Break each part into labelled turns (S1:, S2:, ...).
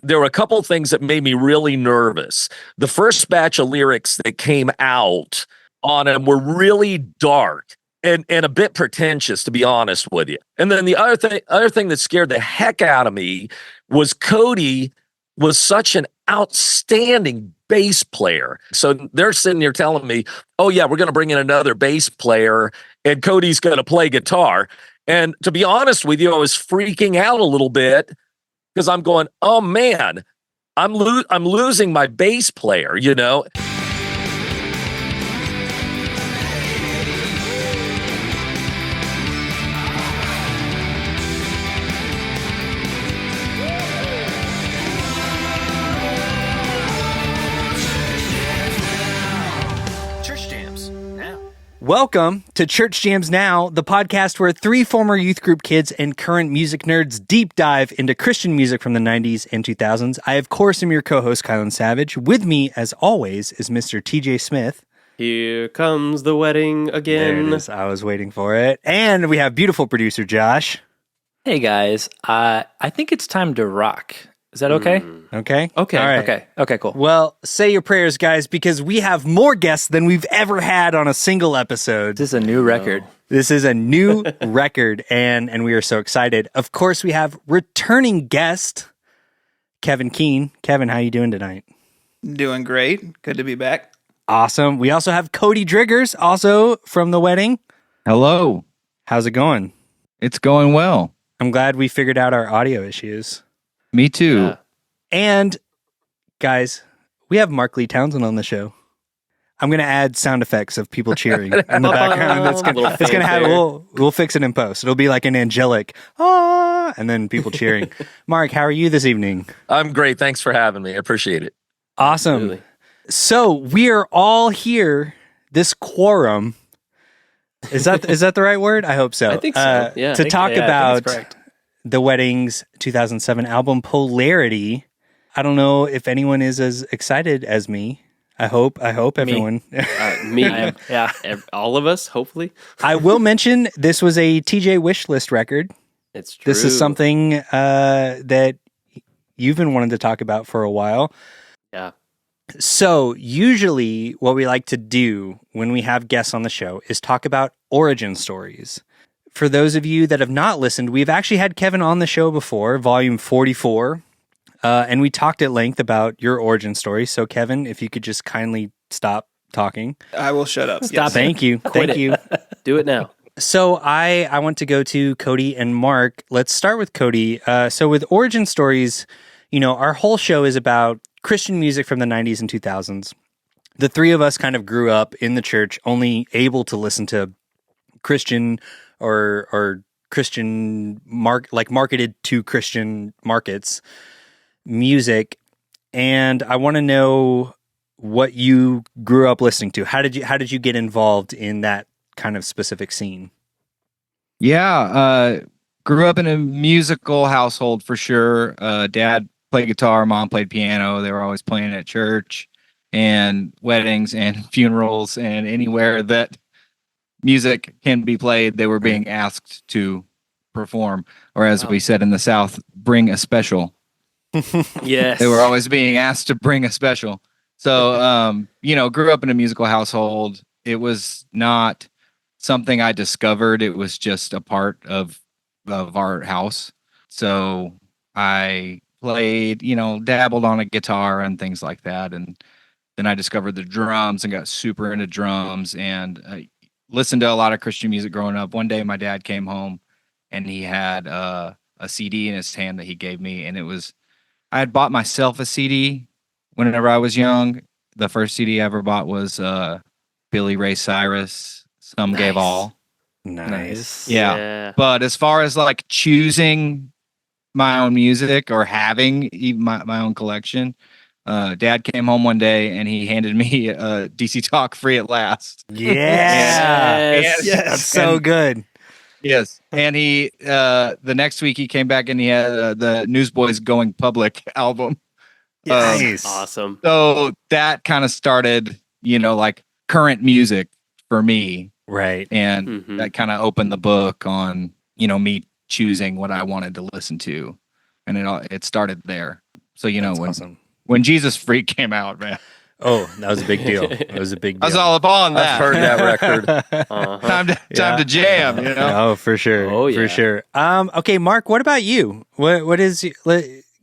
S1: there were a couple of things that made me really nervous. The first batch of lyrics that came out on him were really dark and a bit pretentious, to be honest with you. And then the other thing that scared the heck out of me was Cody was such an outstanding bass player. So they're sitting there telling me, oh yeah, we're going to bring in another bass player and Cody's going to play guitar. And to be honest with you, I was freaking out a little bit because I'm going, oh man, I'm losing my bass player, you know?
S2: Welcome to Church Jams Now, the podcast where three former youth group kids and current music nerds deep dive into Christian music from the 90s and 2000s. I, of course, am your co-host, Kylan Savage. With me, as always, is Mr. TJ Smith.
S3: Here comes the wedding again.
S2: There it is. I was waiting for it. And we have beautiful producer Josh.
S4: Hey, guys. I think it's time to rock. Is that okay?
S2: Okay.
S4: Okay.
S2: All right.
S4: Okay, cool.
S2: Well, say your prayers, guys, because we have more guests than we've ever had on a single episode.
S4: This is a new record.
S2: This is a new record, and we are so excited. Of course, we have returning guest, Kevin Kiehn. Kevin, how you doing tonight?
S5: Doing great. Good to be back.
S2: Awesome. We also have Cody Driggers, also from the wedding.
S6: Hello.
S2: How's it going?
S6: It's going well.
S2: I'm glad we figured out our audio issues.
S6: Me too.
S4: Yeah.
S2: And, guys, we have Mark Lee Townsend on the show. I'm going to add sound effects of people cheering in the background. It's going to have, we'll fix it in post. It'll be like an angelic, ah, and then people cheering. Mark, how are you this evening?
S1: I'm great. Thanks for having me. I appreciate it.
S2: Awesome.
S4: Absolutely.
S2: So we are all here, this quorum. Is that the right word? I hope so.
S3: I think so. Yeah.
S2: To talk
S4: I think
S2: about
S4: it's correct.
S2: the wedding's 2007 album, Polarity. I don't know if anyone is as excited as me. I hope everyone.
S3: Me.
S4: Yeah.
S3: All of us, hopefully.
S2: I will mention this was a TJ wish list record.
S3: It's true.
S2: This is something that you've been wanting to talk about for a while.
S3: Yeah.
S2: So usually what we like to do when we have guests on the show is talk about origin stories. For those of you that have not listened, we've actually had Kevin on the show before, volume 44, and we talked at length about your origin story. So Kevin, if you could just kindly stop talking.
S5: I will shut up.
S2: Stop. Thank you. Thank you.
S3: Do it now.
S2: So I want to go to Cody and Mark. Let's start with Cody. So with origin stories, our whole show is about Christian music from the 90s and 2000s. The three of us kind of grew up in the church, only able to listen to Christian or Christian marketed to Christian markets music. And I want to know what you grew up listening to. How did you get involved in that kind of specific scene?
S6: Yeah, grew up in a musical household for sure. Dad played guitar, mom played piano. They were always playing at church and weddings and funerals and anywhere that music can be played, they were being asked to perform, or as we said in the South, bring a special.
S3: Yes.
S6: They were always being asked to bring a special. So, grew up in a musical household. It was not something I discovered. It was just a part of our house. So I played, dabbled on a guitar and things like that. And then I discovered the drums and got super into drums and listened to a lot of Christian music growing up. One day my dad came home and he had a CD in his hand that he gave me. And I had bought myself a CD whenever I was young. The first CD I ever bought was Billy Ray Cyrus, Some Gave All.
S2: Nice.
S6: Yeah. But as far as like choosing my own music or having even my own collection, Dad came home one day and he handed me a DC Talk Free at Last.
S2: Yes. That's so good.
S6: Yes. And he, the next week he came back and he had the Newsboys Going Public album.
S2: Nice.
S3: Awesome.
S6: So that kind of started, like current music for me.
S2: Right.
S6: And that kind of opened the book on, me choosing what I wanted to listen to. And it started there. So
S2: That's
S6: when
S2: awesome.
S6: when Jesus Freak came out, man,
S2: Oh, that was a big deal. It was a big deal.
S6: I was all up on
S1: I've
S6: that.
S1: heard that record.
S3: Uh-huh.
S6: Time to jam, you know.
S2: Oh, for sure.
S3: Oh,
S2: For
S3: yeah.
S2: sure. Okay, Mark, what about you? What is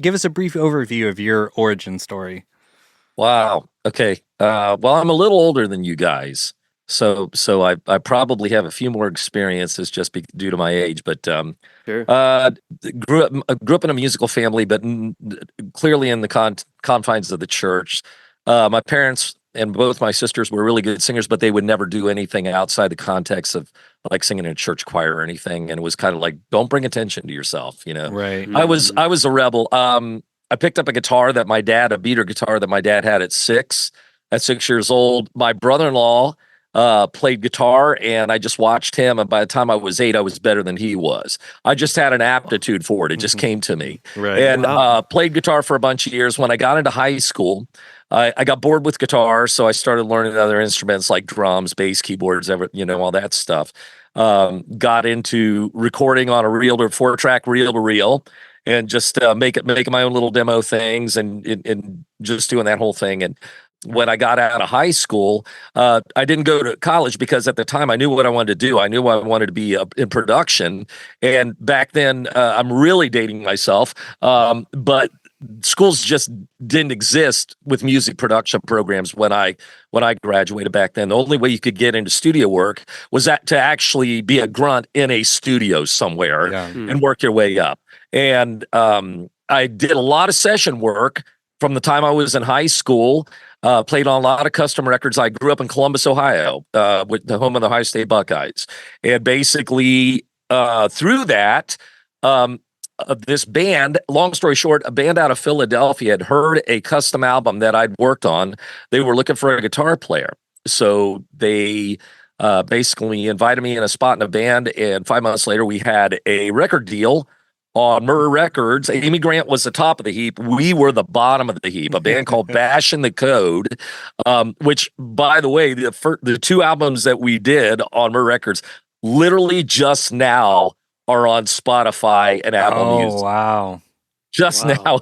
S2: give us a brief overview of your origin story.
S1: Wow. Okay. Well, I'm a little older than you guys, so I probably have a few more experiences just due to my age. But
S3: Sure.
S1: grew up in a musical family, but clearly in the confines of the church. My parents and both my sisters were really good singers, but they would never do anything outside the context of like singing in a church choir or anything. And it was kind of like, don't bring attention to yourself, you know.
S2: Right.
S1: I was a rebel. I picked up a guitar that a beater guitar that my dad had at 6 years old. My brother-in-law played guitar, and I just watched him. And by the time I was 8, I was better than he was. I just had an aptitude for it. It just came to me.
S2: Right.
S1: And played guitar for a bunch of years. When I got into high school, I got bored with guitar, so I started learning other instruments like drums, bass, keyboards, all that stuff. Got into recording on a 4-track reel-to-reel, and just making my own little demo things and just doing that whole thing. And when I got out of high school, I didn't go to college because at the time I knew what I wanted to do. I knew I wanted to be in production. And back then, I'm really dating myself, but schools just didn't exist with music production programs when I graduated back then. The only way you could get into studio work was to actually be a grunt in a studio somewhere and work your way up. And I did a lot of session work from the time I was in high school. Played on a lot of custom records. I grew up in Columbus, Ohio, with the home of the Ohio State Buckeyes. And basically, through that, this band, long story short, a band out of Philadelphia had heard a custom album that I'd worked on. They were looking for a guitar player. So they basically invited me in a spot in a band. And 5 months later, we had a record deal on Murr Records. Amy Grant was the top of the heap. We were the bottom of the heap. A band called Bashing the Code, which, by the way, the 2 albums that we did on Murr Records literally just now are on Spotify and Apple Music.
S2: Oh, wow.
S1: Just now.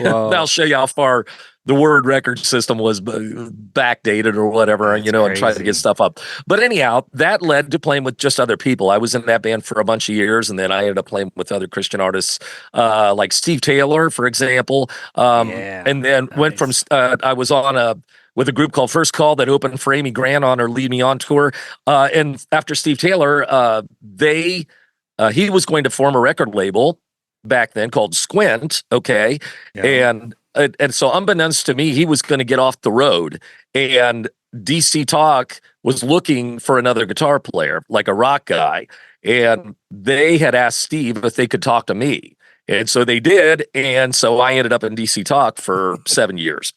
S1: I'll show you how far the Word record system was backdated or whatever, and try to get stuff up. But anyhow, that led to playing with just other people. I was in that band for a bunch of years, and then I ended up playing with other Christian artists like Steve Taylor, for example. And then went from I was on with a group called First Call that opened for Amy Grant on her Lead Me On tour. And after Steve Taylor, he was going to form a record label back then called Squint. Okay. Yeah. And so unbeknownst to me, he was going to get off the road, and DC Talk was looking for another guitar player, like a rock guy. And they had asked Steve if they could talk to me. And so they did. And so I ended up in DC Talk for 7 years.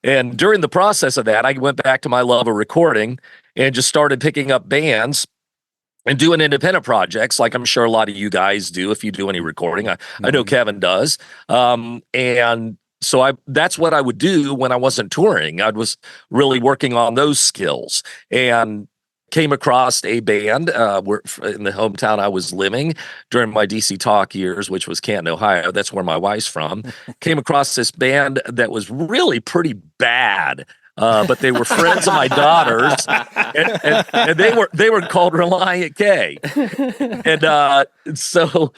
S1: And during the process of that, I went back to my love of recording and just started picking up bands and doing independent projects, like I'm sure a lot of you guys do if you do any recording. I know Kevin does. And so that's what I would do when I wasn't touring. I was really working on those skills, and came across a band in the hometown I was living during my DC Talk years, which was Canton, Ohio. That's where my wife's from. Came across this band that was really pretty bad. But they were friends of my daughter's, and they were called Reliant K. And so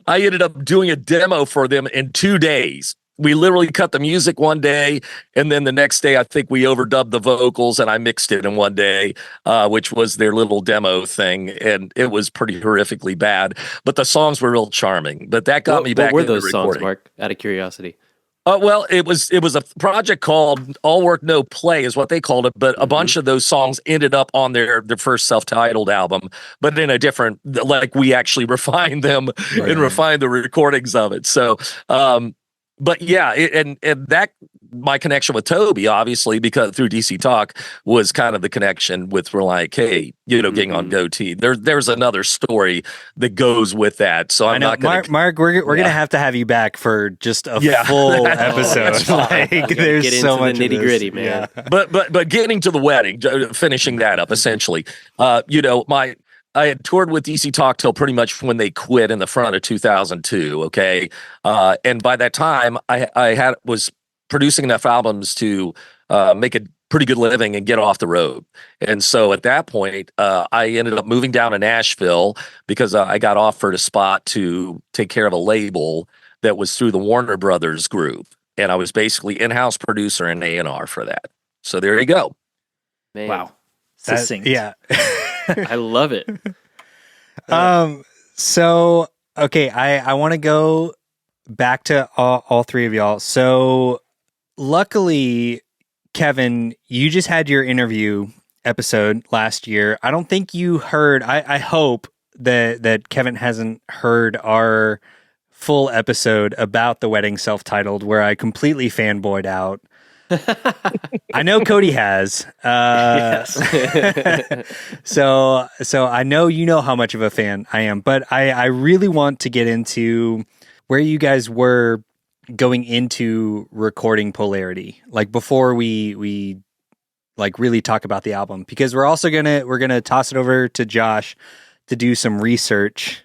S1: I ended up doing a demo for them in 2 days. We literally cut the music one day, and then the next day, I think we overdubbed the vocals, and I mixed it in one day, which was their little demo thing, and it was pretty horrifically bad. But the songs were real charming. But that got me back into recording.
S3: What were those songs, Mark? Out of curiosity.
S1: Well, it was a project called All Work No Play is what they called it, but a bunch of those songs ended up on their first self-titled album, but in a different, like we actually refined them and refined the recordings of it. So, but yeah, and that my connection with Toby, obviously, because through DC Talk was kind of the connection with Reliant K, getting on Goatee. There's another story that goes with that. So I'm not going to.
S2: Mark, we're going to have you back for just a full episode. There's
S3: get
S2: so
S3: into
S2: much
S3: the nitty gritty, man.
S1: But getting to the wedding, finishing that up essentially, I had toured with DC Talk till pretty much when they quit in the front of 2002. Okay, and by that time, I was producing enough albums to make a pretty good living and get off the road. And so at that point, I ended up moving down to Nashville because I got offered a spot to take care of a label that was through the Warner Brothers group. And I was basically in-house producer and A&R for that. So there you go.
S3: Man,
S4: Wow.
S2: Succinct. Yeah.
S3: I love it.
S2: So, okay, I want to go back to all three of y'all. So, luckily, Kevin, you just had your interview episode last year. I don't think you heard, I hope that Kevin hasn't heard our full episode about the wedding self-titled where I completely fanboyed out. I know Cody has.
S3: Yes.
S2: So I know you know how much of a fan I am, but I really want to get into where you guys were going into recording Polarity, like before we like really talk about the album, because we're gonna toss it over to Josh to do some research,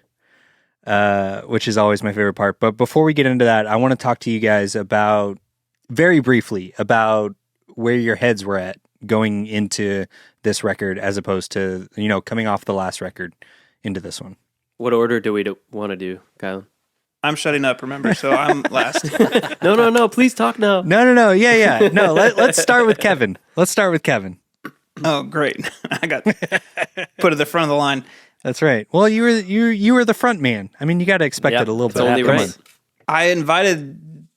S2: which is always my favorite part. But before we get into that, I want to talk to you guys about very briefly about where your heads were at going into this record, as opposed to coming off the last record into this one.
S3: What order do we want to do, Kyle?
S5: I'm shutting up, remember, so I'm last.
S3: No. Please talk now.
S2: No. Yeah. No, let's start with Kevin.
S5: Oh, great. I got put at the front of the line.
S2: That's right. Well, you were the front man. I mean, you got to expect
S3: Yep,
S2: it a little
S3: it's
S2: bit.
S3: only
S2: Come
S3: right.
S2: on.
S5: I invited,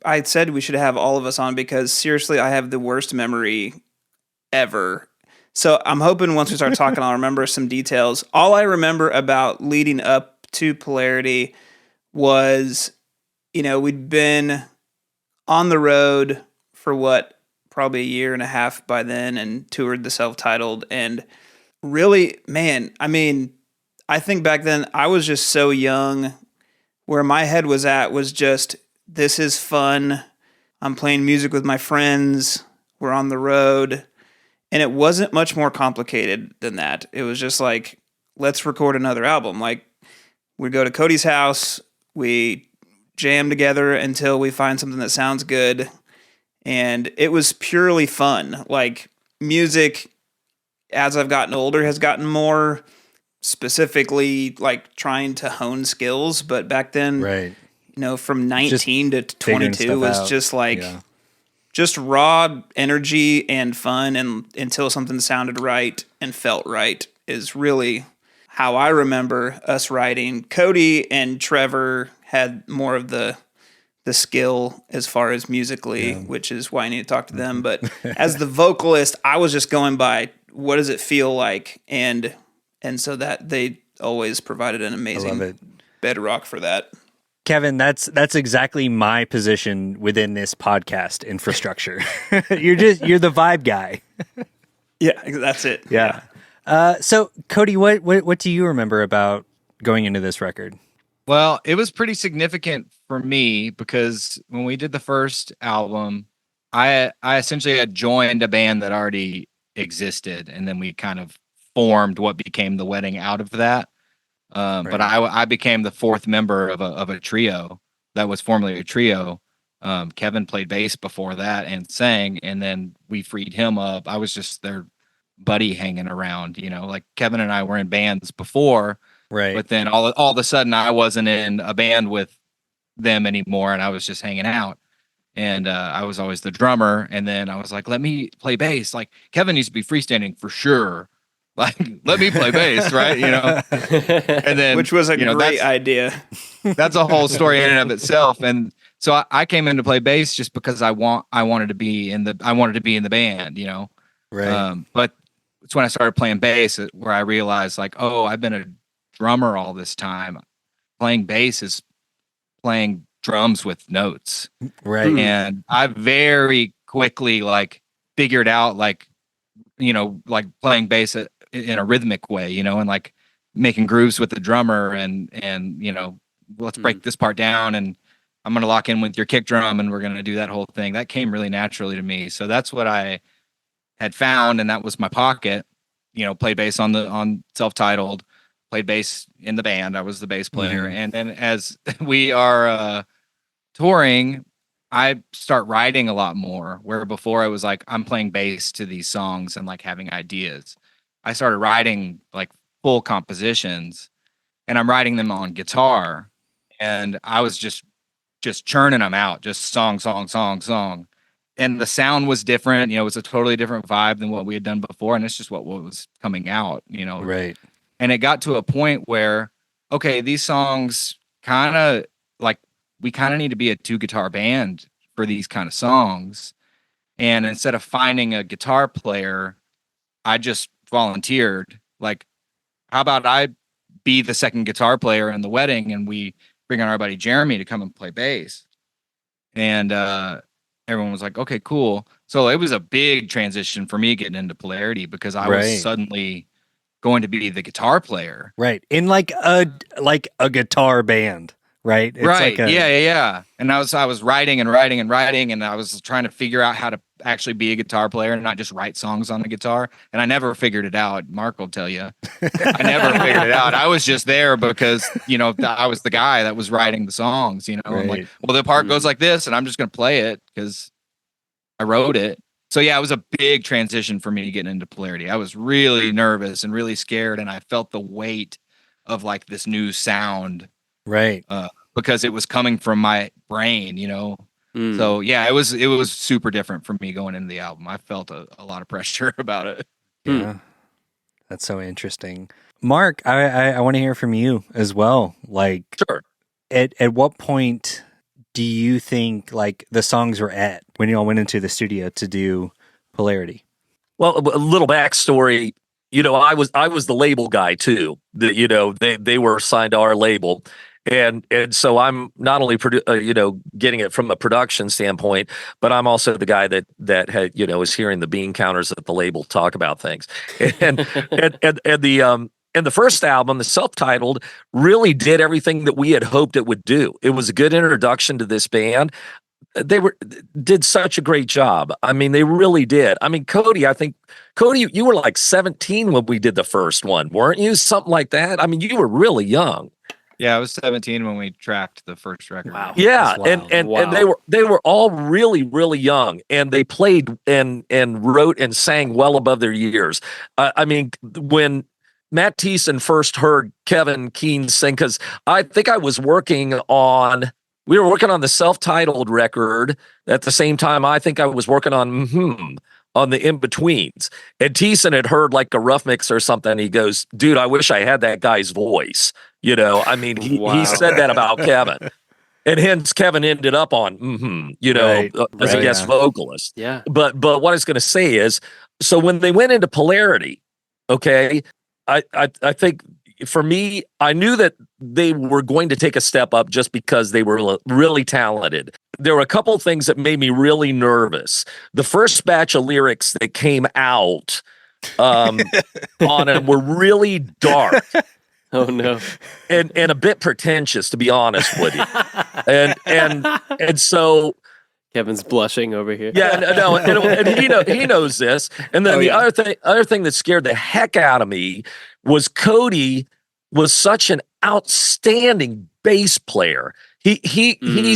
S5: I said we should have all of us on because seriously, I have the worst memory ever. So I'm hoping once we start talking, I'll remember some details. All I remember about leading up to Polarity was, we'd been on the road for probably a year and a half by then and toured the self-titled. And really, man, I mean, I think back then I was just so young. Where my head was at was just, this is fun. I'm playing music with my friends. We're on the road. And it wasn't much more complicated than that. It was just like, let's record another album. Like, we go to Cody's house, we jam together until we find something that sounds good. And it was purely fun. Like, music, as I've gotten older, has gotten more specifically like trying to hone skills. But back then,
S2: Right.
S5: From 19 to
S2: figuring
S5: 22
S2: stuff
S5: was
S2: out.
S5: just like,
S2: Yeah.
S5: just raw energy and fun. And until something sounded right and felt right is really how I remember us writing. Cody and Trevor had more of the skill as far as musically, which is why I need to talk to them. But as the vocalist, I was just going by, what does it feel like? And so that they always provided an
S2: I love
S5: amazing
S2: it.
S5: bedrock for that.
S2: Kevin, that's exactly my position within this podcast infrastructure. you're the vibe guy.
S5: Yeah, that's it.
S2: Yeah. So Cody, what do you remember about going into this record?
S6: Well, it was pretty significant for me because when we did the first album, I essentially had joined a band that already existed, and then we kind of formed what became the wedding out of that. But I became the fourth member of a trio that was formerly a trio. Kevin played bass before that and sang, and then we freed him up. I was just their buddy hanging around, like Kevin and I were in bands before,
S2: Right.
S6: but then all of a sudden I wasn't in a band with them anymore, and I was just hanging out. And I was always the drummer, and then I was like, let me play bass. Like, Kevin needs to be freestanding for sure. Like, let me play bass, right? And then,
S5: Which was a great idea.
S6: That's a whole story in and of itself. And so I came in to play bass just because I wanted to be in the band,
S2: Right.
S6: But it's when I started playing bass where I realized, like, oh, I've been a drummer all this time. Playing bass is playing drums with notes.
S2: Right.
S6: And I very quickly figured out like playing bass in a rhythmic way, and like making grooves with the drummer and let's break this part down and I'm going to lock in with your kick drum and we're going to do that whole thing. That came really naturally to me. So that's what I had found, and that was my pocket. played bass on self-titled, played bass in the band. I was the bass player.
S2: Mhm.
S6: And then as we are touring, I start writing a lot more, where before I was like, I'm playing bass to these songs and like having ideas. I started writing like full compositions, and I'm writing them on guitar, and I was just churning them out, just song, song, song, song. And the sound was different. It was a totally different vibe than what we had done before. And it's just what was coming out.
S2: Right.
S6: And it got to a point where, okay, these songs kind of like, we kind of need to be a 2-guitar band for these kind of songs. And instead of finding a guitar player, I just volunteered. Like, how about I be the second guitar player in the wedding, and we bring on our buddy Jeremy to come and play bass. And everyone was like, okay, cool. So it was a big transition for me getting into Polarity, because I
S2: Right.
S6: was suddenly going to be the guitar player.
S2: Right. In like a guitar band, right? It's
S6: Right.
S2: Like
S6: Yeah. And I was writing and writing and writing, and I was trying to figure out how to actually be a guitar player and not just write songs on the guitar. And I never figured it out. Mark will tell you. I never figured it out. I was just there because, I was the guy that was writing the songs, I'm like,
S2: Right.
S6: well, the part goes like this, and I'm just going to play it because I wrote it. So yeah, it was a big transition for me getting into Polarity. I was really nervous and really scared, and I felt the weight of like this new sound,
S2: Right.
S6: because it was coming from my brain,
S3: Mm.
S6: So yeah, it was super different for me going into the album. I felt a lot of pressure about it.
S2: Yeah. That's so interesting. Mark, I want to hear from you as well. Like,
S1: Sure.
S2: at what point do you think like the songs were at when you all went into the studio to do Polarity?
S1: Well, a little backstory. I was the label guy too. They were assigned to our label, and so I'm not only getting it from a production standpoint, but I'm also the guy that had is hearing the bean counters at the label talk about things, and and the first album, the self-titled, really did everything that we had hoped it would do. It was a good introduction to this band. They did such a great job. I mean, they really did. I mean, Cody, you were like 17 when we did the first one, weren't you? Something like that. I mean, you were really young.
S6: Yeah, I was 17 when we tracked the first record.
S3: Wow.
S1: Yeah,
S2: That's wild.
S1: and they were all really, really young, and they played and wrote and sang well above their years. I mean, when Matt Thiessen first heard Kevin Kiehn sing, because I think we were working on the self-titled record at the same time. I think I was working on the in-betweens. And Thiessen had heard like a rough mix or something. He goes, dude, I wish I had that guy's voice. I mean, he
S3: Wow.
S1: said that about Kevin. And hence Kevin ended up on,
S2: Right,
S1: as a
S2: right,
S1: guest
S2: yeah.
S1: vocalist.
S3: Yeah.
S1: But what I was going to say is, so when they went into Polarity, okay, I think for me, I knew that they were going to take a step up just because they were really talented. There were a couple of things that made me really nervous. The first batch of lyrics that came out on it were really dark
S3: Oh no.
S1: and a bit pretentious, to be honest with you. And so
S3: Kevin's blushing over here.
S1: yeah, no, and he knows this. And then the other thing that scared the heck out of me was Cody was such an outstanding bass player. He's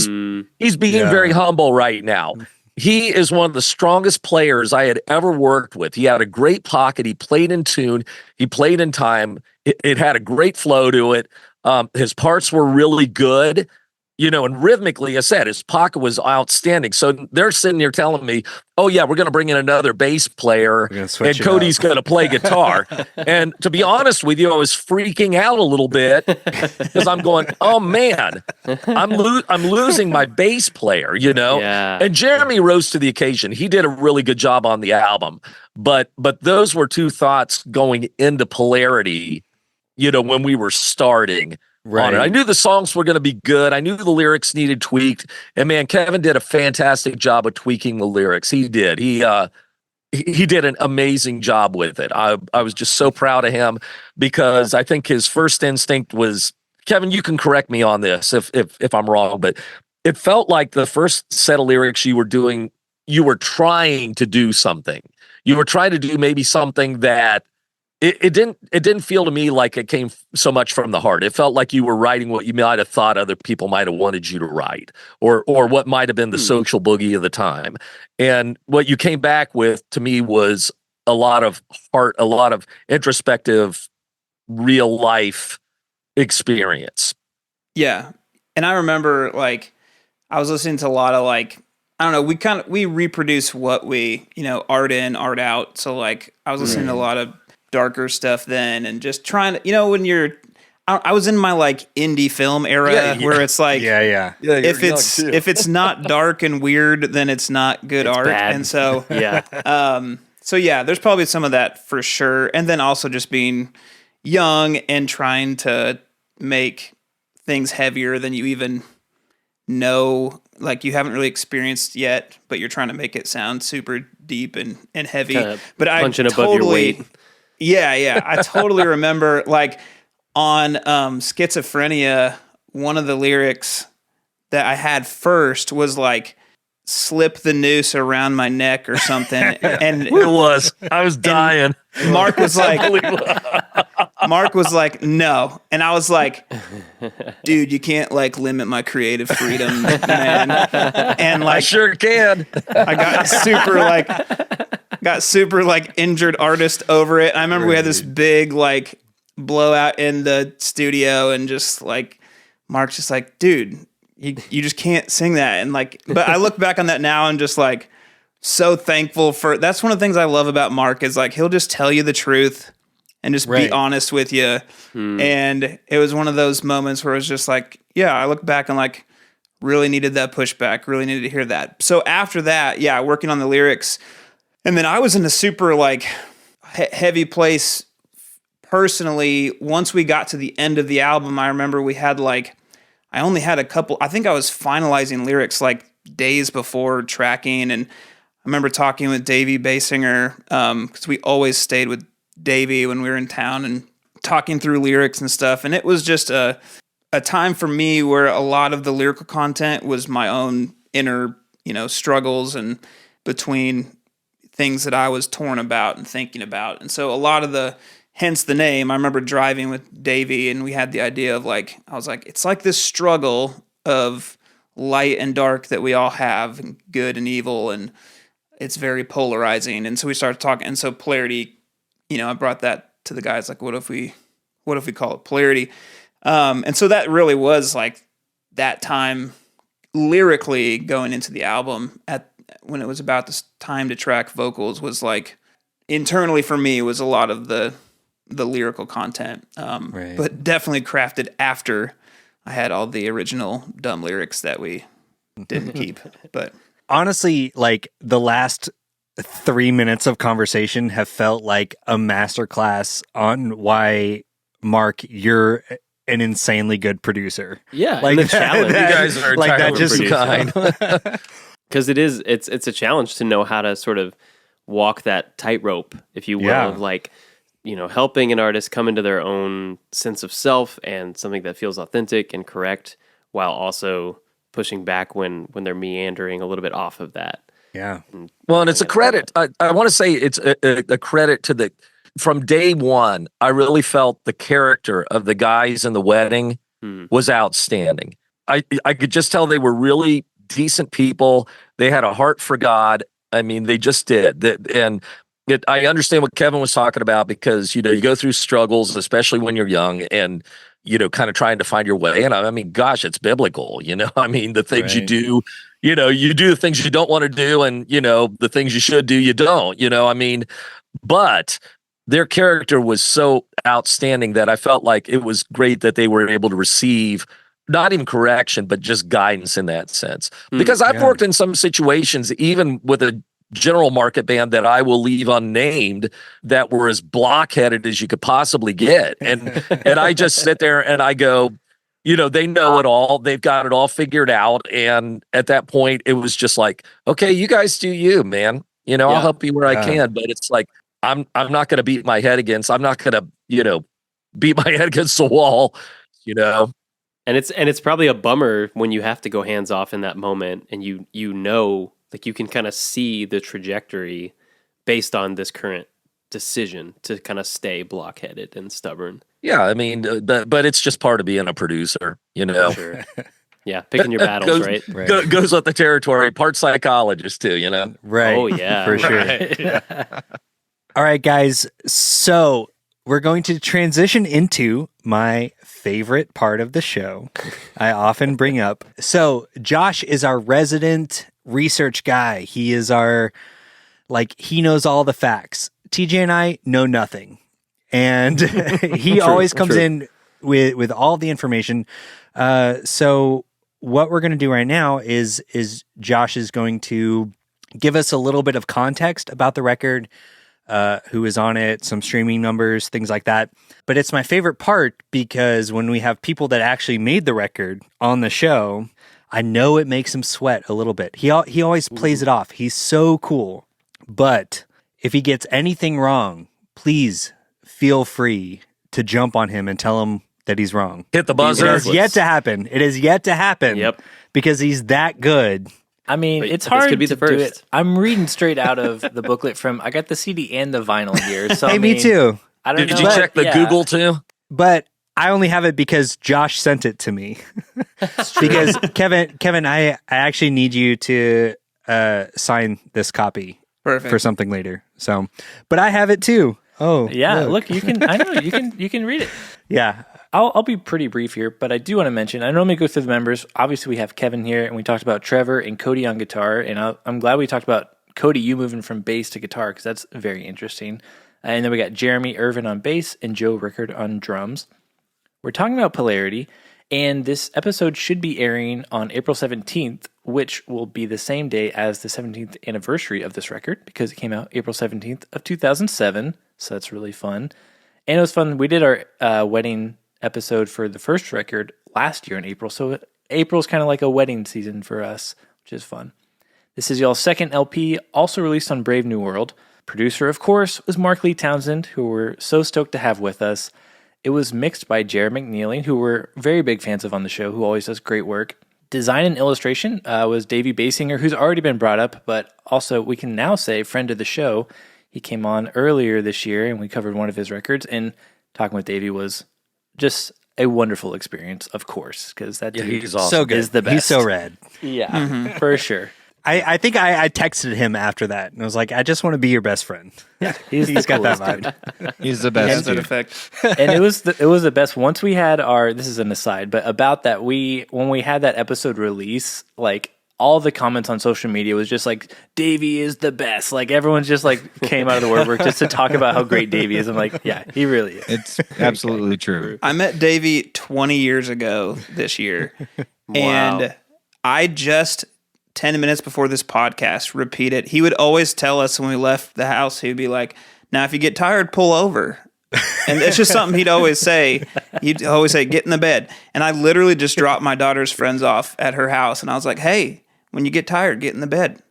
S1: being
S2: Yeah.
S1: very humble right now. He is one of the strongest players I had ever worked with. He had a great pocket. He played in tune. He played in time. It had a great flow to it. His parts were really good. And rhythmically, I said, his pocket was outstanding. So they're sitting here telling me, oh, yeah, we're going to bring in another bass player
S2: gonna switch
S1: and
S2: it
S1: Cody's
S2: up."
S1: going to play guitar. And to be honest with you, I was freaking out a little bit because I'm going, oh, man, I'm losing my bass player,
S3: Yeah.
S1: And Jeremy rose to the occasion. He did a really good job on the album. But those were two thoughts going into Polarity, when we were starting. On it. I knew the songs were going to be good. I knew the lyrics needed tweaked. And man, Kevin did a fantastic job of tweaking the lyrics. He did. He did an amazing job with it. I was just so proud of him because I think his first instinct was, Kevin, you can correct me on this if I'm wrong, but it felt like the first set of lyrics you were trying to do something. You were trying to do maybe something that it didn't feel to me like it came so much from the heart. It felt like you were writing what you might have thought other people might have wanted you to write, or what might have been the social boogie of the time. And what you came back with to me was a lot of heart, a lot of introspective, real life experience.
S5: Yeah. And I remember like I was listening to a lot of like, I don't know, we reproduce what we, art in, art out. So like I was listening to a lot of darker stuff then and just trying to, when I was in my like indie film era where it's like, if it's not dark and weird, then it's not good art.
S3: Bad.
S5: And so,
S3: Yeah.
S5: There's probably some of that for sure. And then also just being young and trying to make things heavier than you even know, like you haven't really experienced yet, but you're trying to make it sound super deep and heavy. But
S3: punching above your weight.
S5: Yeah. I totally remember like on Schizophrenia, one of the lyrics that I had first was like, slip the noose around my neck or something. And
S1: It was. I was dying.
S5: Mark was like, no. And I was like, dude, you can't like limit my creative freedom, man. And like,
S1: I sure can.
S5: I got super like injured artist over it. I remember we had this big like blowout in the studio and just like, Mark's just like, dude, you just can't sing that. And like, but I look back on that now and just like so thankful for, that's one of the things I love about Mark is like, he'll just tell you the truth and just be honest with you. And it was one of those moments where it was just like, yeah, I look back and like really needed that pushback, really needed to hear that. So after that, working on the lyrics. And then I was in a super like heavy place personally. Once we got to the end of the album, I remember we had like, I only had a couple, I think I was finalizing lyrics like days before tracking. And I remember talking with Davey Basinger, because we always stayed with Davey when we were in town and talking through lyrics and stuff. And it was just a time for me where a lot of the lyrical content was my own inner, struggles and between things that I was torn about and thinking about. And so a lot of hence the name, I remember driving with Davey and we had the idea of like, I was like, it's like this struggle of light and dark that we all have, and good and evil, and it's very polarizing. And so we started talking, and so Polarity, I brought that to the guys, like, what if we call it Polarity? And so that really was like that time lyrically going into the album when it was about this time to track vocals was like, internally for me was a lot of the lyrical content, but definitely crafted after I had all the original dumb lyrics that we didn't keep. But
S2: honestly, like the last 3 minutes of conversation have felt like a masterclass on why, Mark, you're an insanely good producer.
S3: Yeah,
S2: like
S3: and the challenge.
S1: You guys are
S2: like that
S1: entirely
S2: just
S1: kind.
S3: Because it's a challenge to know how to sort of walk that tightrope, if you will, of like, helping an artist come into their own sense of self and something that feels authentic and correct, while also pushing back when they're meandering a little bit off of that.
S2: Yeah.
S1: Well, and it's a credit. I want to say it's a credit to from day one, I really felt the character of the guys in the wedding was outstanding. I could just tell they were really decent people. They had a heart for God. I mean, they just did. I understand what Kevin was talking about because, you go through struggles, especially when you're young and, kind of trying to find your way. And I mean, gosh, it's biblical, I mean, the things you do, you do the things you don't want to do and, the things you should do, you don't, I mean, but their character was so outstanding that I felt like it was great that they were able to receive not even correction, but just guidance in that sense. Because I've worked in some situations, even with a general market band that I will leave unnamed, that were as blockheaded as you could possibly get. And I just sit there and I go, they know it all. They've got it all figured out. And at that point, it was just like, okay, you guys do you, man. I'll help you where I can. But it's like, I'm not going to beat my head against, I'm not going to, beat my head against the wall,
S3: And it's probably a bummer when you have to go hands off in that moment and like you can kind of see the trajectory based on this current decision to kind of stay blockheaded and stubborn.
S1: Yeah, I mean, but it's just part of being a producer,
S3: Sure. Yeah, picking your battles, right?
S1: Goes with the territory. Part psychologist too,
S2: Right.
S3: Oh yeah,
S2: for sure.
S3: Right.
S2: All right, guys. So we're going to transition into my favorite part of the show. I often bring up. So Josh is our resident research guy. He is he knows all the facts. TJ and I know nothing. And he always comes in with all the information. So what we're going to do right now is Josh is going to give us a little bit of context about the record, who is on it, some streaming numbers, things like that. But it's my favorite part because when we have people that actually made the record on the show, I know it makes him sweat a little bit. He always plays it off. He's so cool. But if he gets anything wrong, please feel free to jump on him and tell him that he's wrong.
S1: Hit the buzzer.
S2: It has yet to happen. It has yet to happen.
S3: Yep.
S2: Because he's that good.
S4: I mean,
S3: But
S4: it's
S3: this
S4: hard
S3: could be
S4: to
S3: the
S4: do
S3: first.
S4: it. I'm reading straight out of the booklet I got the CD and the vinyl here. So
S2: Hey,
S4: I
S2: me
S4: mean,
S2: too.
S4: I don't
S1: Did
S4: know.
S1: you check the
S4: Yeah.
S1: Google too?
S2: But I only have it because Josh sent it to me. Because Kevin, I actually need you to sign this copy
S5: Perfect.
S2: for something later. So, but I have it too. Oh,
S4: Yeah, look, you can. I know you can read it.
S2: yeah.
S4: I'll be pretty brief here, but I do want to mention, I normally go through the members. Obviously, we have Kevin here, and we talked about Trevor and Cody on guitar, and I'm glad we talked about Cody, you moving from bass to guitar, because that's very interesting. And then we got Jeremy Irvin on bass and Joe Rickard on drums. We're talking about Polarity, and this episode should be airing on April 17th, which will be the same day as the 17th anniversary of this record, because it came out April 17th of 2007, so that's really fun. And it was fun. We did our wedding episode for the first record last year in April, so April's kind of like a wedding season for us, which is fun. This is y'all's second LP, also released on Brave New World. Producer, of course, was Mark Lee Townsend, who we're so stoked to have with us. It was mixed by Jared McNeely, who we're very big fans of on the show, who always does great work. Design and illustration was Davey Basinger, who's already been brought up, but also we can now say friend of the show. He came on earlier this year, and we covered one of his records, and talking with Davey was just a wonderful experience, of course, because that dude
S1: he's awesome.
S2: So good.
S4: is the best.
S2: He's so rad.
S4: Yeah, for sure.
S2: I think I texted him after that and I was like, I just want to be your best friend.
S4: He's
S2: got that
S4: coolest
S2: vibe.
S6: He's the
S5: Has
S6: best.
S5: that
S6: dude.
S5: effect.
S4: And it was the best. Once we had this is an aside, but about that, when we had that episode release, like all the comments on social media was just like, Davey is the best. Like everyone's just like came out of the woodwork just to talk about how great Davey is. I'm like, yeah, he really is.
S6: It's absolutely true.
S5: I met Davey 20 years ago this year. And I just 10 minutes before this podcast repeated. He would always tell us when we left the house, he'd be like, now if you get tired, pull over. And it's just something he'd always say. He'd always say, get in the bed. And I literally just dropped my daughter's friends off at her house. And I was like, hey, when you get tired, get in the bed.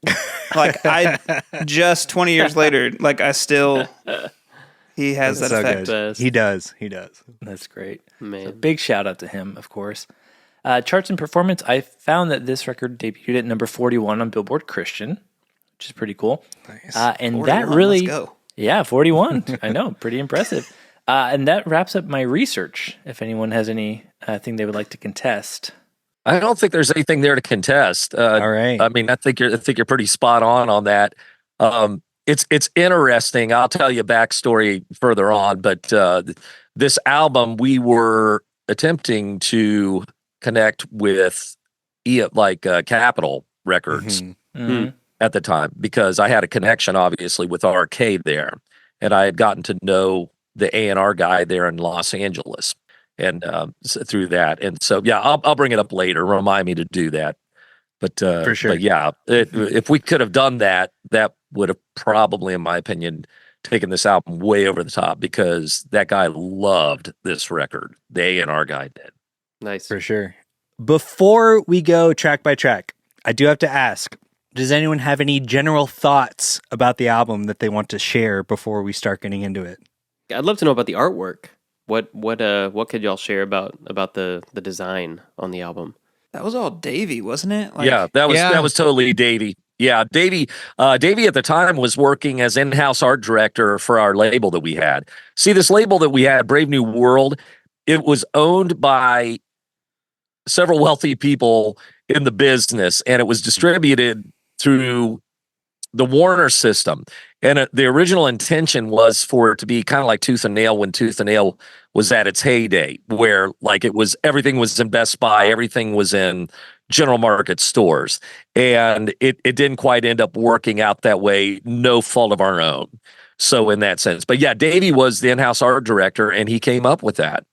S5: Like I just 20 years later, like I still, he has that
S2: So
S5: effect.
S2: good.
S3: Best.
S2: He does.
S4: That's great.
S3: Man.
S4: So big shout out to him, of course. Charts and performance, I found that this record debuted at number 41 on Billboard Christian, which is pretty cool.
S2: Nice.
S4: And
S5: 41,
S4: that really,
S5: let's go.
S4: yeah, 41. I know, pretty impressive. And that wraps up my research. If anyone has any thing they would like to contest.
S1: I don't think there's anything there to contest.
S2: All right.
S1: I mean, I think you're pretty spot on that. It's interesting. I'll tell you a backstory further on, but this album we were attempting to connect with Capitol Records at the time because I had a connection, obviously, with Arcade there, and I had gotten to know the A&R guy there in Los Angeles, and through that, and so yeah, I'll bring it up later. Remind me to do that, but
S2: For sure.
S1: But yeah, if we could have done that, that would have probably, in my opinion, taken this album way over the top because that guy loved this record. The A&R guy did.
S3: Nice.
S2: For sure. Before we go track by track, I do have to ask, does anyone have any general thoughts about the album that they want to share before we start getting into it?
S3: I'd love to know about the artwork. What could y'all share about the design on the album?
S5: That was all Davey, wasn't it?
S1: Yeah, that was totally Davey. Davey at the time was working as in-house art director for our label that we had. See, this label that we had, Brave New World, it was owned by several wealthy people in the business, and it was distributed through the Warner system. And the original intention was for it to be kind of like Tooth and Nail when Tooth and Nail was at its heyday, where like everything was in Best Buy, everything was in general market stores. And it didn't quite end up working out that way, no fault of our own. So in that sense. But yeah, Davey was the in-house art director, and he came up with that.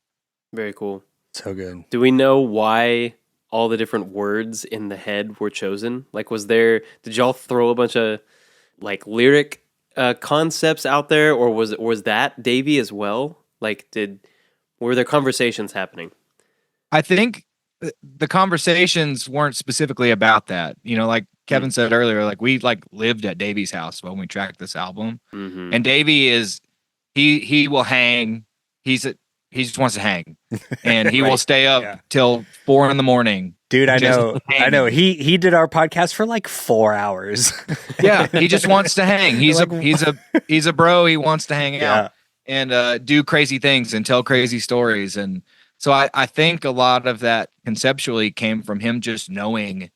S3: Very cool.
S2: So good.
S3: Do we know why all the different words in the head were chosen? Like, did y'all throw a bunch of like lyric concepts out there, or was that Davey as well? Like, were there conversations happening?
S6: I think the conversations weren't specifically about that. You know, like Kevin said earlier, like we like lived at Davey's house when we tracked this album, and Davey he will hang. He just wants to hang, and he will stay up till 4 a.m.
S2: Dude, I know. He did our podcast for like 4 hours.
S6: Yeah, he just wants to hang. He's a bro. He wants to hang out and do crazy things and tell crazy stories. And so I think a lot of that conceptually came from him just knowing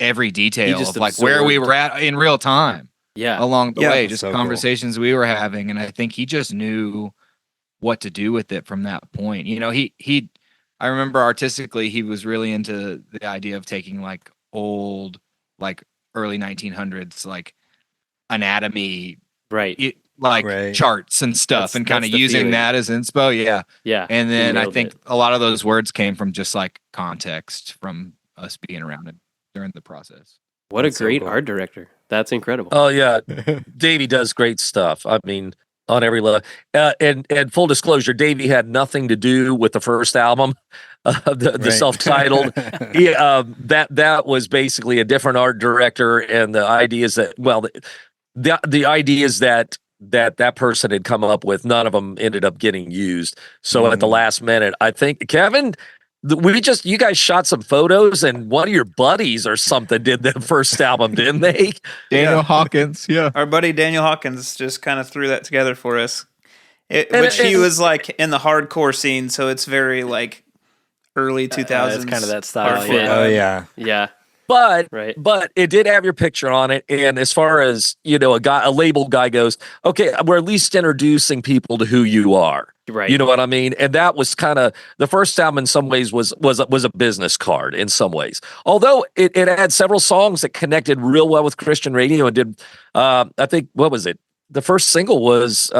S6: every detail of like where we were at in real time.
S3: Yeah,
S6: along the way, just
S2: so
S6: conversations we were having, and I think he just knew what to do with it from that point. You know, I remember artistically, he was really into the idea of taking like old, like early 1900s, like anatomy, charts and stuff, and kind of using that as inspo. Yeah. And then I think a lot of those words came from just like context from us being around it during the process.
S3: What a great art director. That's incredible.
S1: Oh yeah. Davey does great stuff. I mean, on every level. And full disclosure, Davey had nothing to do with the first album, the self-titled. That was basically a different art director, and the ideas that the ideas that person had come up with, none of them ended up getting used. So at the last minute, I think Kevin, you guys shot some photos, and one of your buddies or something did the first album, didn't they?
S6: Daniel Hawkins,
S5: our buddy Daniel Hawkins just kind of threw that together for us. He was like in the hardcore scene, so it's very like early 2000s.
S4: It's kind of that style.
S3: Yeah.
S1: But it did have your picture on it, and as far as a label guy goes, okay, we're at least introducing people to who you are.
S3: Right.
S1: You know what I mean? And that was kind of the first album in some ways was a business card in some ways. Although it had several songs that connected real well with Christian radio and did I think, what was it? The first single was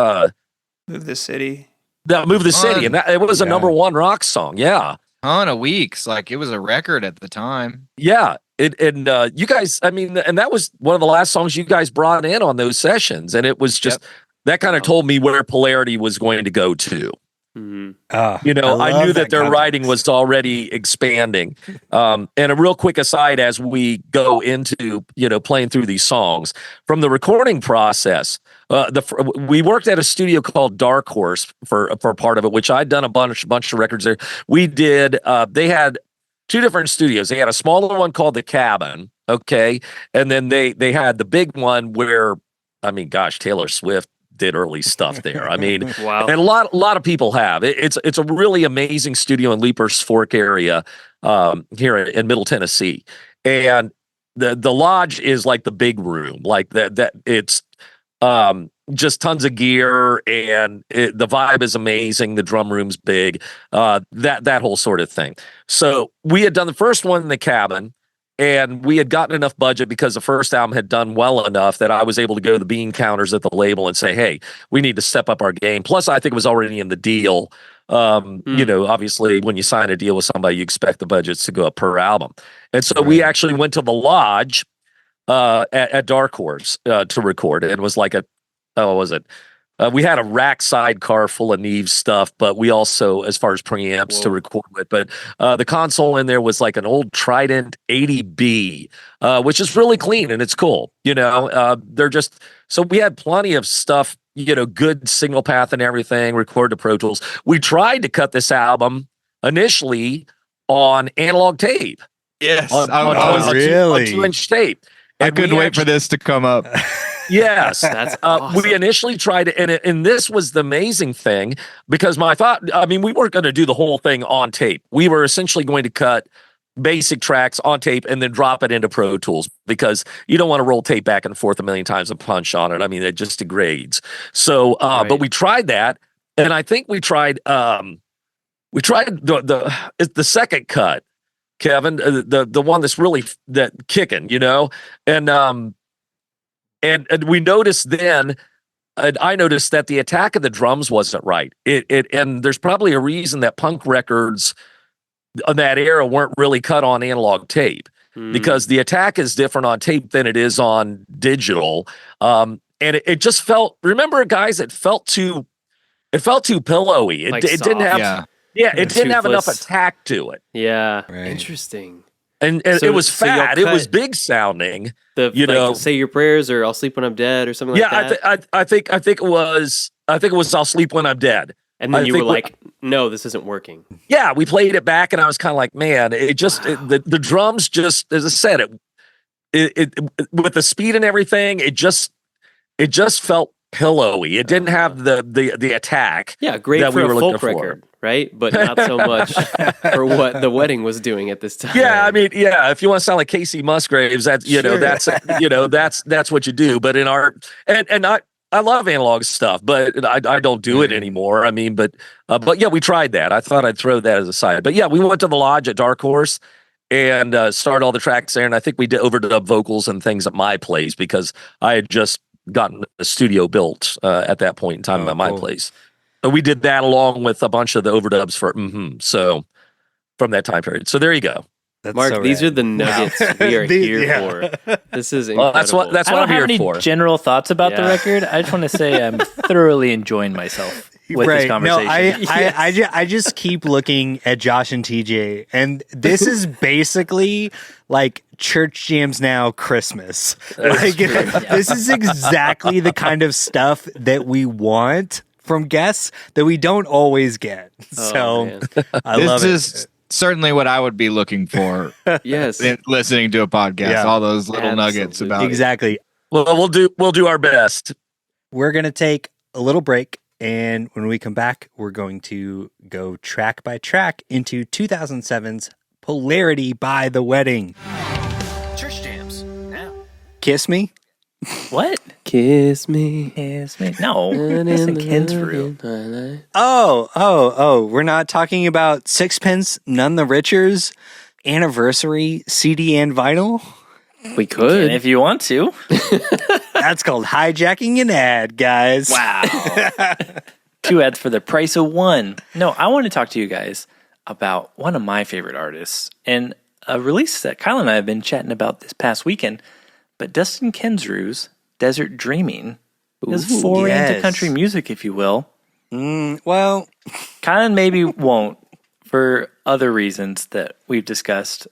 S5: Move the City.
S1: Move the City, and it was a number one rock song. Yeah.
S6: Ton of weeks. Like it was a record at the time.
S1: Yeah. You guys, I mean, and that was one of the last songs you guys brought in on those sessions, and it was just that kind of told me where Polarity was going to go to.
S3: Mm-hmm.
S1: I knew that their writing was already expanding. And a real quick aside, as we go into playing through these songs from the recording process, we worked at a studio called Dark Horse for part of it, which I'd done a bunch of records there. We did. They had two different studios. They had a smaller one called The Cabin, okay, and then they had the big one where, I mean, gosh, Taylor Swift did early stuff there. I mean,
S3: wow.
S1: And a lot of people have. It's a really amazing studio in Leapers Fork area here in Middle Tennessee, and the lodge is like the big room, like that. It's just tons of gear, and the vibe is amazing. The drum room's big, that whole sort of thing. So we had done the first one in The Cabin, and we had gotten enough budget because the first album had done well enough that I was able to go to the bean counters at the label and say, hey, we need to step up our game. Plus, I think it was already in the deal. Obviously, when you sign a deal with somebody, you expect the budgets to go up per album. And so we actually went to the lodge at Dark Horse to record. It was like we had a rack sidecar full of Neve stuff, but we also, as far as preamps to record with, but the console in there was like an old Trident 80B, which is really clean and it's cool. So we had plenty of stuff, good signal path and everything, record to Pro Tools. We tried to cut this album initially on analog tape.
S6: Yes.
S1: On 2-inch tape.
S6: I couldn't wait for this to come up.
S1: Yes,
S3: That's awesome.
S1: we initially tried it, and this was the amazing thing because my thought. I mean, we weren't going to do the whole thing on tape. We were essentially going to cut basic tracks on tape and then drop it into Pro Tools because you don't want to roll tape back and forth a million times and punch on it. I mean, it just degrades. So, but we tried that, and I think we tried the second cut, Kevin, the one that's really kicking, and we noticed then, and I noticed that the attack of the drums wasn't right. And there's probably a reason that punk records of that era weren't really cut on analog tape because the attack is different on tape than it is on digital. And it just felt. Remember, guys, it felt too pillowy. It didn't have. Yeah, it didn't have enough attack to it.
S3: Yeah,
S2: right.
S3: Interesting.
S1: And
S3: So-
S1: it was
S3: so
S1: fat.
S3: you'll
S1: It was
S3: cut
S1: big sounding.
S3: Say your prayers or I'll sleep when I'm dead or something like that.
S1: I think it was I'll sleep when I'm dead.
S3: And then
S1: I
S3: you were
S1: think
S3: like, no, this isn't working.
S1: Yeah, we played it back, and I was kind of like, man, the drums just, as I said, it with the speed and everything, it just felt pillowy. It didn't have the attack.
S3: Yeah, great
S1: that
S3: for
S1: we
S3: a
S1: were looking
S3: folk
S1: for.
S3: record, right? But not so much for what the wedding was doing at this time.
S1: Yeah, I mean, if you want to sound like Casey Musgraves, that's that's what you do. But in our and I love analog stuff, but I don't do it anymore. I mean, but yeah, we tried that. I thought I'd throw that as a side. But yeah, we went to the lodge at Dark Horse and started all the tracks there. And I think we did overdub vocals and things at my place because I had just gotten a studio built at that point in time at my place. So we did that along with a bunch of the overdubs for so from that time period. So there you go.
S2: That's
S3: Mark,
S2: so
S3: these
S2: rad.
S3: are the nuggets we are here for. This is incredible.
S1: Well, that's
S4: I
S1: what
S4: don't
S1: I'm
S4: have
S1: here
S4: any
S1: for.
S4: general thoughts about the
S3: Yeah.
S4: record. I just want to say I'm thoroughly enjoying myself with this conversation.
S2: No, I just keep looking at Josh and TJ, and this is basically like Church Jams Now Christmas. Like, this is exactly the kind of stuff that we want from guests that we don't always get.
S3: man.
S2: I love
S6: This
S2: it.
S6: is certainly what I would be looking for
S3: Yes.
S6: in listening to a podcast.
S2: Yeah.
S6: All those little nuggets
S3: Absolutely.
S6: about it.
S2: Exactly.
S1: Well, we'll do our best.
S2: We're going to take a little break, and when we come back, we're going to go track by track into 2007's Polarity by The Wedding.
S7: Church Jams now.
S2: Kiss Me?
S4: What?
S3: Kiss me.
S4: Kiss me? No, that's in Kinsbrew.
S2: Oh, we're not talking about Sixpence None the Richer's anniversary CD and vinyl?
S3: We could.
S4: And if you want to.
S2: That's called hijacking an ad, guys.
S4: Wow. 2 ads for the price of 1. No, I want to talk to you guys about one of my favorite artists and a release that Kyle and I have been chatting about this past weekend. But Dustin Kensrue's Desert Dreaming is foray into country music, if you will.
S2: Well,
S4: Kyle maybe won't for other reasons that we've discussed,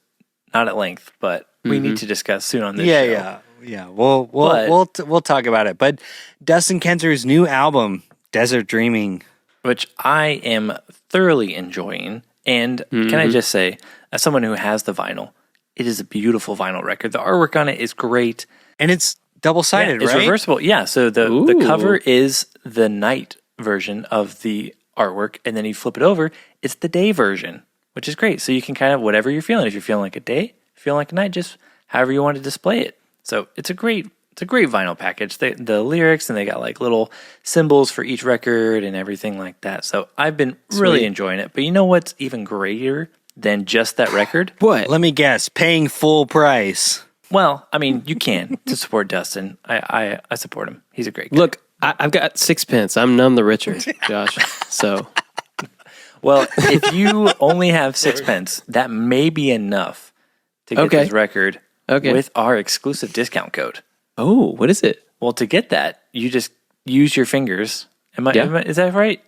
S4: not at length, but we need to discuss soon on this show.
S2: yeah. We'll talk about it. But Dustin Kensrue's new album, Desert Dreaming,
S4: which I am thoroughly enjoying. And can I just say, as someone who has the vinyl, it is a beautiful vinyl record. The artwork on it is great.
S2: and it's double-sided,
S4: It's
S2: right?
S4: reversible. Yeah, so the cover is the night version of the artwork, and then you flip it over, it's the day version, which is great. So you can kind of, whatever you're feeling, if you're feeling like a day, feeling like a night, just however you want to display it. So it's a great vinyl package. The lyrics, and they got like little symbols for each record and everything like that. So I've been really enjoying it. But you know what's even greater than just that record?
S3: What?
S2: Let me guess, paying full price.
S4: Well, I mean, you can to support Dustin. I support him. He's a great guy.
S3: Look, I've got 6 pence. I'm none the richer, Josh. So
S4: Well, if you only have 6 pence, that may be enough to get this record with our exclusive discount code.
S3: Oh, what is it?
S4: Well, to get that, you just use your fingers. Is that right? Is that what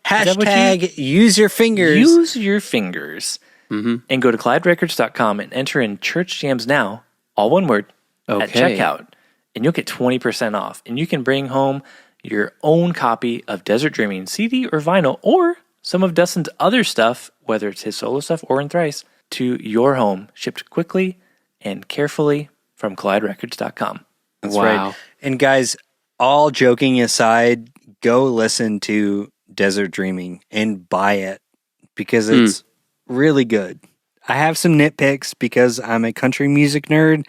S2: Hashtag use your fingers.
S4: use your fingers and go to ClydeRecords.com and enter in Church Jams Now, all one word, at checkout, and you'll get 20% off. And you can bring home your own copy of Desert Dreaming CD or vinyl, or some of Dustin's other stuff, whether it's his solo stuff or in Thrice, to your home, shipped quickly and carefully from ClydeRecords.com.
S2: That's right. And guys, all joking aside, go listen to Desert Dreaming and buy it because it's really good. I have some nitpicks because I'm a country music nerd,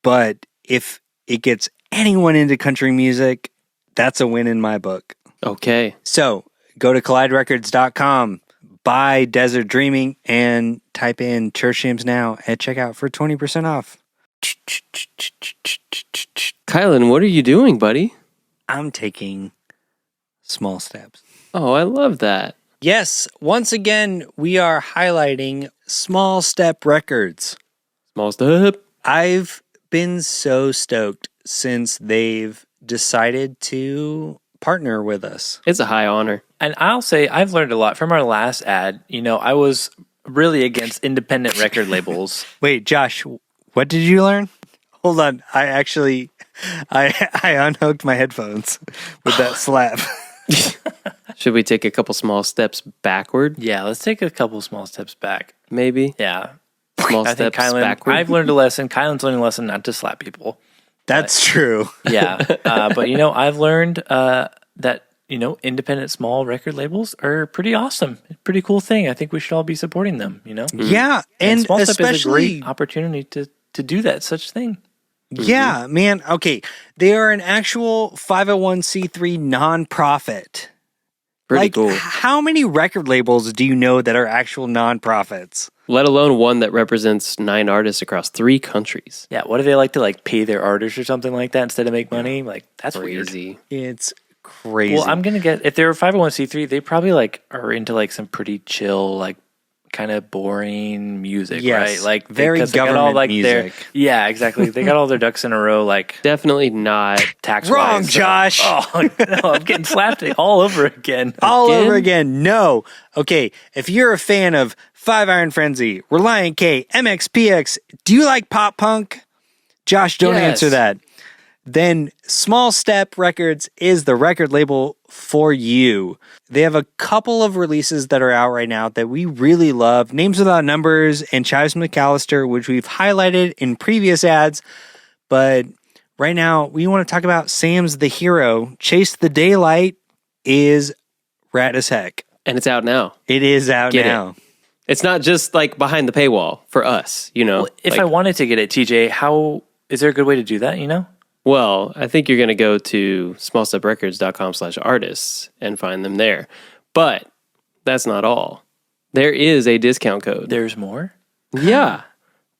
S2: but if it gets anyone into country music, that's a win in my book.
S3: Okay.
S2: So go to colliderecords.com, buy Desert Dreaming, and type in Church Jams Now at checkout for 20% off.
S3: Kylan, what are you doing, buddy?
S2: I'm taking small steps.
S3: Oh, I love that.
S2: Yes, once again, we are highlighting Small Step Records.
S3: Small step.
S2: I've been so stoked since they've decided to partner with us.
S3: It's a high honor.
S4: And I'll say I've learned a lot from our last ad. You know, I was really against independent record labels.
S2: Wait, Josh, what did you learn? Hold on. I unhooked my headphones with that slap.
S3: Should we take a couple small steps backward?
S4: Yeah, let's take a couple small steps back.
S3: Maybe.
S4: Yeah.
S3: Small
S4: I think
S3: steps
S4: Kylan,
S3: backward.
S4: I've learned a lesson. Kylan's learned a lesson not to slap people.
S2: That's true.
S4: Yeah. But, you know, I've learned that, you know, independent small record labels are pretty awesome. Pretty cool thing. I think we should all be supporting them, you know?
S2: Yeah. And
S4: Small Step is a
S2: especially
S4: great opportunity to do that such thing.
S2: Yeah, man. Okay. They are an actual 501c3 nonprofit.
S3: Pretty cool.
S2: How many record labels do you know that are actual nonprofits?
S3: Let alone one that represents 9 artists across 3 countries.
S4: Yeah. What do they like to like pay their artists or something like that instead of make money? Like, that's
S3: Crazy.
S4: weird.
S2: It's crazy.
S4: Well, I'm going to get, if they're a 501c3, they probably like are into like some pretty chill, like kind of boring music,
S2: Yes,
S4: right? Like
S2: very
S4: 'cause they got all,
S2: government
S4: like,
S2: music.
S4: Yeah, exactly. They got all their ducks in a row, like
S3: Definitely not.
S4: tax
S2: Wrong, Josh.
S4: Oh, no, I'm getting slapped all over again.
S2: All over again. No. Okay. If you're a fan of Five Iron Frenzy, Reliant K, MXPX, do you like pop punk? Josh, don't
S3: Yes.
S2: answer that. Then Small Step Records is the record label for you. They have a couple of releases that are out right now that we really love. Names Without Numbers and Chives McAllister, which we've highlighted in previous ads. But right now, we want to talk about Sam's the Hero. Chase the Daylight is rad as heck.
S3: And it's out now.
S2: It is out
S3: Get
S2: now.
S3: It's not just like behind the paywall for us, you know?
S4: Well, if
S3: Like,
S4: I wanted to get it, TJ, how is there a good way to do that, you know?
S3: well, I think you're going to go to smallsteprecords.com/artists and find them there. But that's not all. There is a discount code.
S4: There's more?
S3: Yeah.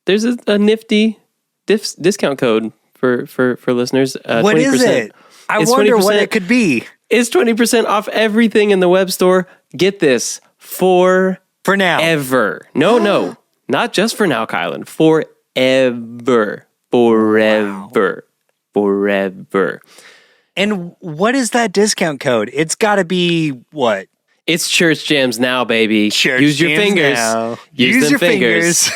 S3: There's a nifty discount code for listeners.
S2: What
S3: 20%.
S2: is it? I
S3: It's
S2: wonder what
S3: 20%.
S2: it could be.
S3: It's 20% off everything in the web store. Get this,
S2: For now.
S3: forever. No, not just for now, Kylan. Forever. Forever. Forever.
S2: And what is that discount code? It's got to be what?
S3: It's Church Jams Now, baby.
S2: Church
S3: Use your
S2: Jams
S3: fingers.
S2: Now.
S3: Use them
S2: your
S3: fingers.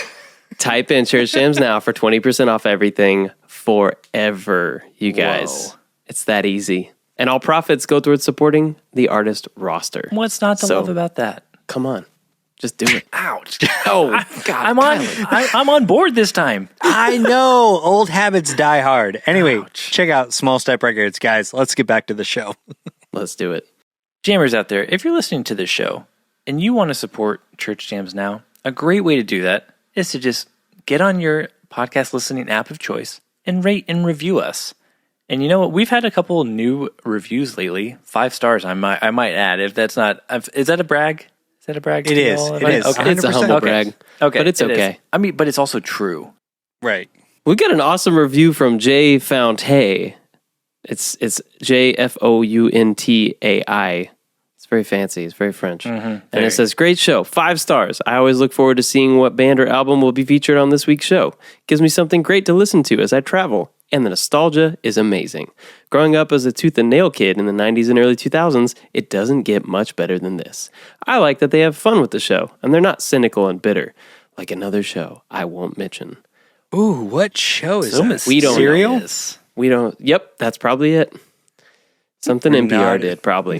S3: Type in Church Jams Now for 20% off everything forever, you guys.
S4: Whoa.
S3: It's that easy. And all profits go towards supporting the artist roster.
S4: What's not to
S3: So-
S4: love about that?
S3: Come on. Just do it.
S4: Ouch.
S3: Oh, God.
S4: I'm on board this time.
S2: I know. Old habits die hard. Anyway, check out Small Step Records, guys. Let's get back to the show.
S3: Let's do it.
S4: Jammers out there, if you're listening to this show and you want to support Church Jams Now, a great way to do that is to just get on your podcast listening app of choice and rate and review us. And you know what? We've had a couple new reviews lately. 5 stars, I might add. If that's not, is that a brag? Is that a brag?
S2: It is. It is.
S4: Okay.
S3: It's a humble brag.
S4: Okay.
S3: But it's
S4: it is.
S3: okay.
S4: I mean, but it's also true.
S2: Right.
S3: We got an awesome review from Jay Fountai. It's JFOUNTAI. It's very fancy. It's very French. And it says, great show. 5 stars. I always look forward to seeing what band or album will be featured on this week's show. Gives me something great to listen to as I travel. And the nostalgia is amazing. Growing up as a tooth and nail kid in the 90s and early 2000s, it doesn't get much better than this. I like that they have fun with the show, and they're not cynical and bitter, like another show I won't mention.
S2: Ooh, what show is that?
S3: We don't know.
S2: Serial?
S3: We don't, yep, that's probably it. Something NPR did, probably.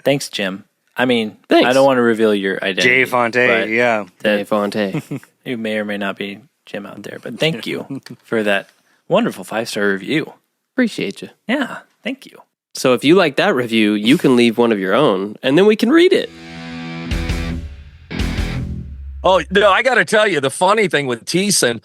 S4: Thanks, Jim. I mean,
S3: Thanks.
S4: I don't want to reveal your identity.
S2: Jay Fonte,
S4: but
S2: yeah.
S3: Jay Fountai.
S4: You may or may not be Jim out there, but thank you for that wonderful 5-star review.
S3: Appreciate you.
S4: Yeah, thank you.
S3: So if you like that review, you can leave one of your own, and then we can read it.
S1: Oh, no, I got to tell you, the funny thing with Thiessen,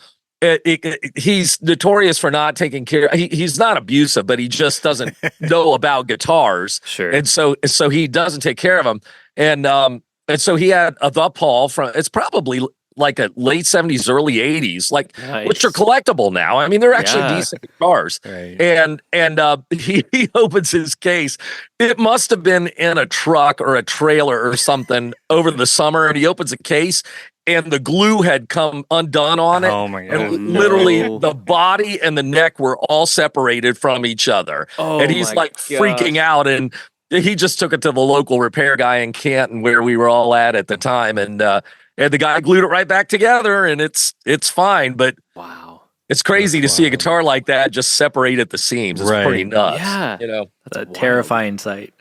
S1: he's notorious for not taking care. He's not abusive, but he just doesn't know about guitars.
S3: Sure.
S1: And so he doesn't take care of them. And so he had a The Paul from, it's probably like a late 70s, early 80s, like which are collectible now. I mean, they're actually decent guitars.
S2: Right.
S1: And he opens his case. It must have been in a truck or a trailer or something over the summer. And he opens a case and the glue had come undone on it.
S2: Oh my God.
S1: And literally the body and the neck were all separated from each other.
S3: Oh,
S1: and he's like freaking out. And he just took it to the local repair guy in Canton where we were all at the time. And the guy glued it right back together, and it's fine. But
S3: wow,
S1: it's crazy to see a guitar like that just separate at the seams. It's pretty nuts.
S3: Yeah,
S1: you know,
S4: That's a terrifying sight.